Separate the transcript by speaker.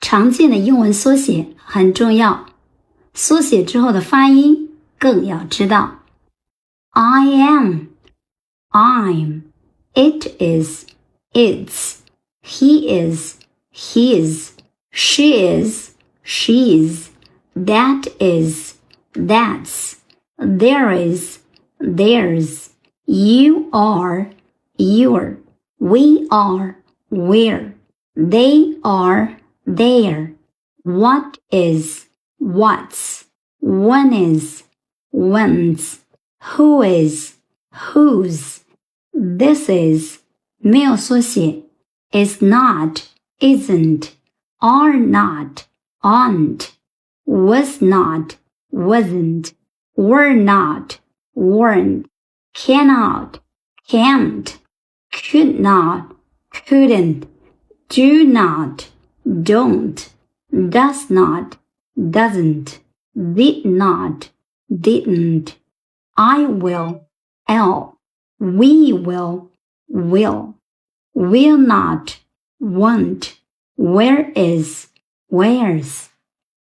Speaker 1: 常见的英文缩写很重要，缩写之后的发音更要知道。I am, I'm, it is, it's, he is, his, she is, she's, that is, that's, there is, theirs, you are, your, we are, we're, they are, their, what is, what's, when is, when's, who is, whose, this is, 没有缩写 is not, isn't, are not, aren't, was not, wasn't, were not, weren't, cannot, can't, could not, couldn't, do not, don't, does not, doesn't, did not, didn't, I will, I'll, we will not, won't, where is, where's.